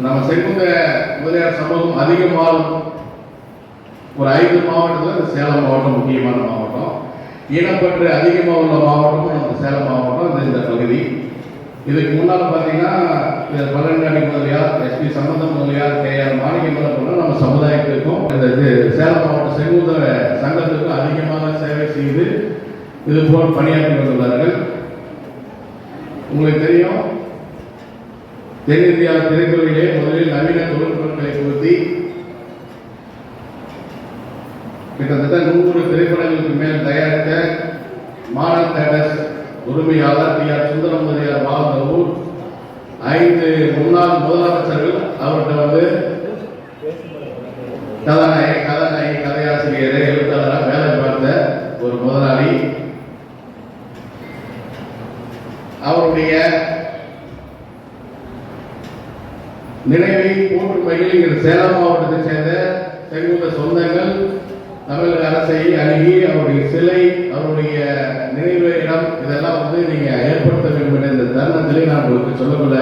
நம்ம செங்குந்த முதலியார் சமூகம் அதிகமாகும் ஒரு 5 மாவட்டத்தில் இந்த சேலம் மாவட்டம் முக்கியமான மாவட்டம். இனப்பற்று அதிகமாக உள்ள மாவட்டமும் நம்ம சேலம் மாவட்டம் இந்த பகுதி. இதுக்கு முன்னால் பார்த்தீங்கன்னா பழனியாண்டி முதலியார், எஸ்பி சம்பந்தம் முதலியார், KR மாணிக்கமலை போன்ற நம்ம சமுதாயத்திற்கும் இந்த சேலம் மாவட்ட செங்குந்த சங்கத்துக்கும் அதிகமாக சேவை செய்து இது போல் பணியாற்றி வந்துள்ளார்கள். உங்களுக்கு தெரியும், தென்னிந்தியா திரைத்துறையிலே முதலில் நவீன தொழில்நுட்பங்களை பொருத்தி கிட்டத்தட்ட 100 திரைப்படங்களுக்கு மேல் தயாரித்த மாடல் தேட்டர்ஸ் உரிமையாளர் TR சுந்தரம் முதலியார் வாழ்ந்த ஊர். 5 முன்னாள் முதலமைச்சர்கள் அவர்கிட்ட கதாநாயகி, கதையாசிரியர், எழுத்தாளராக வேலை பார்த்த ஒரு முதலாளி. அவருடைய நினைவை போற்றும் வகையில் சேலம் மாவட்டத்தை சேர்ந்த செங்குந்த சொந்தங்கள் தமிழக அரசை அணுகி அவருடைய சிலை, அவருடைய நினைவு இடம் இதெல்லாம் நீங்க ஏற்படுத்த வேண்டும் என்ற இந்த தருணத்திலே நான் உங்களுக்கு சொல்லக்கொள்ள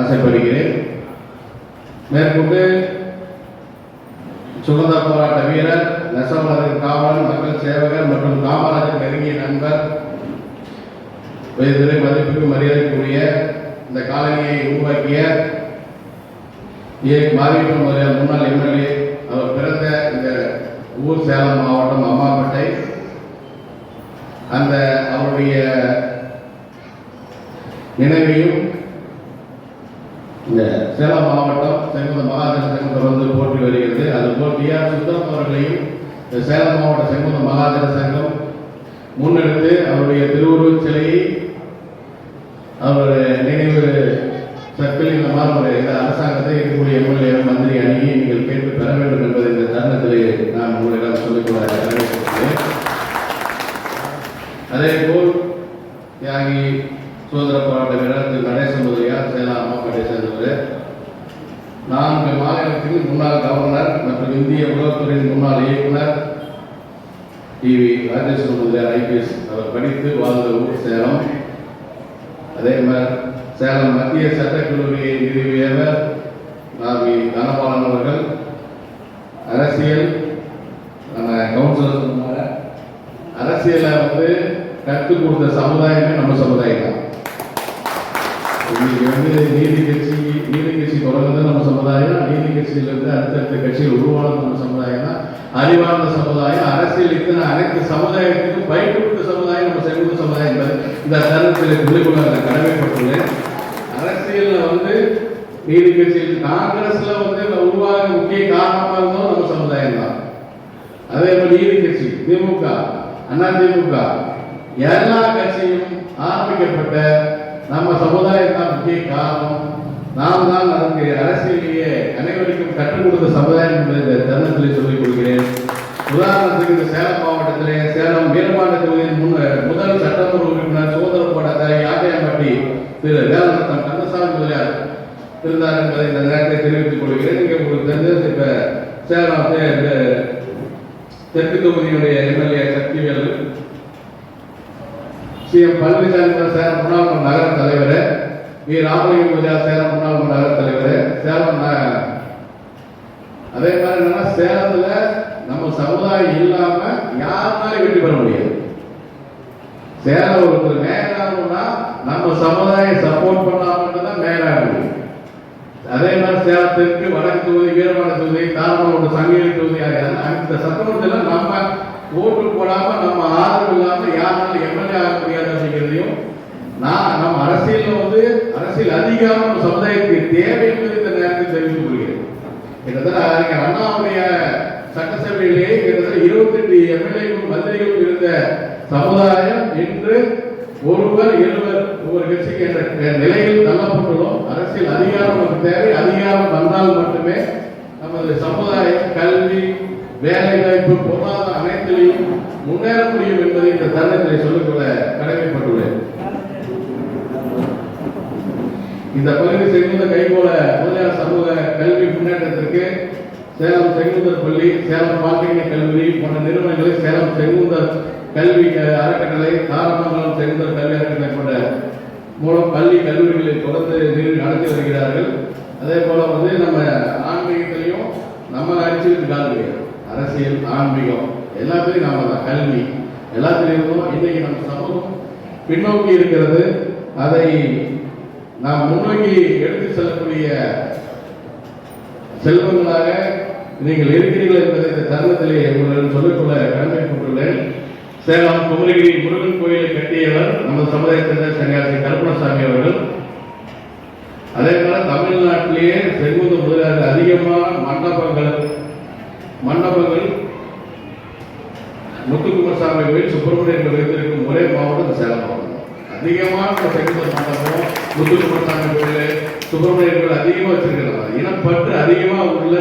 ஆசைப்படுகிறேன். மேற்கொண்டு சுதந்திர போராட்ட வீரர், நெசவாளர் காவலர், மக்கள் சேவகர் மற்றும் காமராஜர் நெருங்கிய நண்பர், வயதிலே மதிப்புக்கு மரியாதைக்குரிய இந்த காலனியை உருவாக்கிய மாரியப்பன் முதலியார் முன்னாள் MLA. அவர் பிறந்த இந்த ஊர் சேலம் மாவட்டம் அம்மாப்பேட்டை. அந்த அவருடைய நினைவையும் இந்த சேலம் மாவட்டம் செங்குந்த மகாஜன சங்கம் போற்றி வருகிறது. அதுபோல் TR சுந்தரம் அவர்களையும் இந்த சேலம் மாவட்ட செங்குந்த மகாஜன சங்கம் முன்னெடுத்து அவருடைய திருவுருவச் சிலையை அவர் நினைவு சர்க்கிள் இந்த மாதிரி ஒரு அரசாங்கத்தை இருக்கக்கூடிய MLA மந்திரி அணியை நீங்கள் கேட்டு பெற வேண்டும் என்பதை இந்த தருணத்திலே நான் உங்களிடம் சொல்லிக்கொள்ள கடமைப்பட்டுள்ளேன். அதே போல் தியாகி சுதந்திர போராட்ட வீரர் திரு நடேசன் முதலியார் சேலம் அம்மாப்பேட்டை சேர்ந்தவர். 4 மாநிலத்தின் முன்னாள் கவர்னர் மற்றும் இந்திய உளவுத்துறையின் முன்னாள் இயக்குனர் TV ராஜேஸ்வரன் முதலியார் IPS அவர் படித்து வாழ்ந்த ஊர் சேலம். அதே மாதிரி சேலம் மத்திய சட்டக்கல்லூரியை நிறுவியவர் நாவி தனபாலன் அவர்கள். அரசியல் கவுன்சிலர் சொன்னாங்க, அரசியலை கற்றுக் கொடுத்த சமுதாயமே நம்ம சமுதாயம் தான். இன்னைக்கு நீதி கட்சி தொடர்ந்து நம்ம சமுதாயம், நீதி கட்சியிலிருந்து அடுத்தடுத்த கட்சிகள் உருவானது நம்ம சமுதாயம் தான். அறிவார்ந்த சமுதாயம், அரசியலுக்கு அனைத்து சமுதாயத்துக்கும் பயிற்றுவித்த சமுதாயம் நம்ம செங்குந்த சமுதாயம் என்பது இந்த தருணத்தில் சொல்லிக்கொள்ள கடமைப்பட்டுள்ளேன். அரசியல் நீதி கட்சியில் காங்கிரஸ்ல உருவாக முக்கிய காரணமாக இருந்தோம் நம்ம சமுதாயம் தான். அதே போல நீதி கட்சி, திமுக, அதிமுக எல்லா கட்சியும் ஆரம்பிக்கப்பட்ட நம்ம சமுதாயம் தான் முக்கிய காரணம். நாம் தான் அதற்கு அரசியலையே அனைவருக்கும் கற்றுக் கொடுத்த சமுதாயம் என்பதை இந்த தருணத்திலே சொல்லிக் கொள்கிறேன். உதாரணத்துக்கு இந்த சேலம் மாவட்டத்திலே சேலம் வீரபாண்ட தொகுதியின் முதல் சட்டமன்ற உறுப்பினர் சுதந்திர போராட்ட யாக்கையாம்பட்டி திரு வேலநத்தம் கந்தசாமி முதலியார் இருந்தார் என்பதை இந்த நேரத்தை தெரிவித்துக் கொள்கிறேன். இங்கே உங்களுக்கு தெரிஞ்சது இப்ப சேலம் தெற்கு தொகுதியினுடைய MLA சக்திவேலு, CM பழனிசாமி சேலம் முன்னாள் நகர தலைவர், ராமலிங்கம் முதலியார் சேலம் முன்னாள் நகர தலைவர். சேலம் அதே மாதிரி என்னன்னா சேலத்துல நம்ம சமுதாயம் இல்லாம யாருனாலும் வெற்றி பெற முடியாது. சேலம் ஒருத்தர் மேலாகணும்னா நம்ம சமுதாயம் சப்போர்ட் பண்ணாமதான் மேலாக முடியும். அதே மாதிரி சேலத்திற்கு வடக்கு தொகுதி, வீரபாண்ட தொகுதி, தாராளமங்கலம் சங்ககிரி தொகுதி அந்த சட்டமன்றத்தில் நம்ம ஓட்டு போடாம நம்ம ஆதரவு இல்லாம யாருனாலும் MLA ஆக முடியாது அப்படிங்கிறதையும் நம்ம அரசியல் அரசியல் அதிகாரம் நம்ம சமுதாயத்துக்கு தேவை என்பதை இந்த நேரத்தில் தெரிவித்துக் கொள்கிறேன். கிட்டத்தட்ட அண்ணாவுடைய சட்டசபையிலேயே கிட்டத்தட்ட 28 MLA மந்திரிகள் இருந்த சமுதாயம் இன்று ஒருவர் 7 ஒவ்வொரு கட்சிக்கு என்ற நிலையில் தள்ளப்பட்டுள்ளோம். அரசியல் அதிகாரம் நமக்கு தேவை. அதிகாரம் வந்தால் மட்டுமே நமது சமுதாயம் கல்வி, வேலை வாய்ப்பு, பொருளாதார அனைத்திலையும் முன்னேற முடியும் என்பதை இந்த தருணத்தை சொல்லிக்கொள்ள கடமைப்பட்டுள்ளேன். இந்த பகுதி செங்குந்த கைகோள முதலியார் சமூக கல்வி முன்னேற்றத்திற்கு சேலம் செங்குந்தர் பள்ளி, சேலம் பாலிடெக்னிக் கல்லூரி போன்ற நிறுவனங்களை சேலம் செங்குந்தர் கல்வி அறக்கட்டளை, தாராளமங்கலம் செங்குந்தர் கல்வி அறக்கட்டளை போன்ற மூலம் பள்ளி கல்லூரிகளை தொடர்ந்து நடத்தி வருகிறார்கள். அதே போல வந்து நம்ம ஆன்மீகத்திலையும் நம்ம அடிச்சுட்டு கால் கிடையாது. அரசியல், ஆன்மீகம் எல்லாத்துலேயும் நாம தான், கல்வி எல்லாத்திலிருந்தும் இன்னைக்கு நம்ம சமூகம் பின்னோக்கி இருக்கிறது. அதை நாம் முன்னோக்கி எடுத்து செல்லக்கூடிய செல்வங்களாக நீங்கள் இருக்கிறீர்கள் என்பதை இந்த தருணத்திலே உங்களிடம் சொல்லிக்கொள்ள கடமைப்பட்டுள்ளேன். சேலம் குமரகிரி முருகன் கோயிலை கட்டியவர் நமது சமுதாயத்தை சன்னியாசி கருப்பணசாமி அவர்கள். அதே போல தமிழ்நாட்டிலேயே செங்குந்த முதலாக அதிகமான மண்டபங்கள் முத்துக்குமாரசாமி கோயில், சுப்பிரமணியன் கோயில் வைத்திருக்கும் ஒரே மாவட்டம் சேலம் மாவட்டம். அதிகமான செங்குந்த மண்டபம், முத்துக்குமாரசாமி கோயில், சுப்பிரமணியன் கோயில் அதிகமாக வச்சிருக்கிறாங்க. இனப்பற்று அதிகமாக உள்ள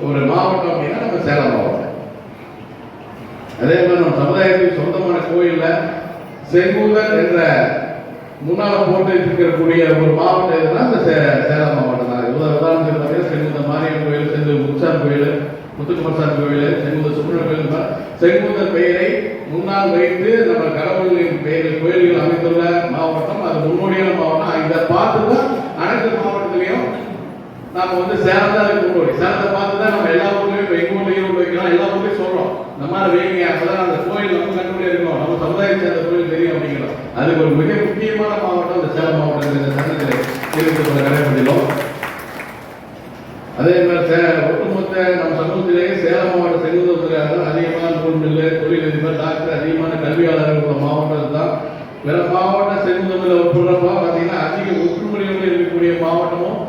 ஒரு மாவட்டம் அப்படின்னா நம்ம சேலம் மாவட்டம். அதே மாதிரி நம்ம சமுதாயத்துக்கு சொந்தமான கோயில்ல செங்குந்தர் என்ற முன்னால போட்டு இருக்கக்கூடிய ஒரு மாவட்டம் எதுனா இந்த சேலம் மாவட்டம் தான். உதாரணத்துக்கு பார்த்தீங்கன்னா செங்குந்த மாரியம்மன் கோயில், செங்குந்த முச்சான் கோயில், முத்துக்குமாரசாமி கோயில், செங்குந்த சுப்பிரமணியன் கோயில். செங்குந்தர் பெயரை முன்னால் வைத்து நம்ம கடவுளின் பெயரில் கோயில்கள் அமைத்துள்ள மாவட்டம், அது முன்னோடியான மாவட்டம். இதை பார்த்து தான் அனைத்து மாவட்டத்திலையும் நாம வந்து சேலம் தான் அதுக்கு முன்னோடி. சேலத்தை பார்த்து தான் நம்ம எல்லா ஊர்லயும் இப்போ எங்க ஊர்ல ஈரோடு வைக்கலாம், எல்லா ஊர்லயும் சொல்றோம் நம்ம வைங்க, அப்பதான் அந்த கோயில் நம்ம கண்டுபிடியா இருக்கும், நம்ம சமுதாயத்தை சேர்ந்த கோயில் தெரியும் அப்படிங்கிறோம். அதுக்கு ஒரு மிக முக்கியமான மாவட்டம் இந்த சேலம் மாவட்டம். இந்த சட்டத்தில் இருக்கிற கடைபிடிக்கிறோம். அதே மாதிரி ஒட்டுமொத்த நம்ம சமூகத்திலேயே சேலம் மாவட்ட செங்குந்தர்கள் அதிகமான நூல் மில்லு, தொழிலதிபர், டாக்டர், அதிகமான கல்வியாளர்கள் உள்ள மாவட்டம் தான். பிற மாவட்ட செங்குந்தமில் ஒப்புறப்பா பார்த்தீங்கன்னா அதிக ஒற்றுமொழியோடு இருக்கக்கூடிய மாவட்டமும்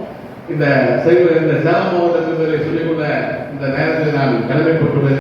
இந்த சேலம் மாவட்டத்தில் சொல்லிக்கொள்ள இந்த நேரத்தில் நான் கடமைப்பட்டுள்ளேன்.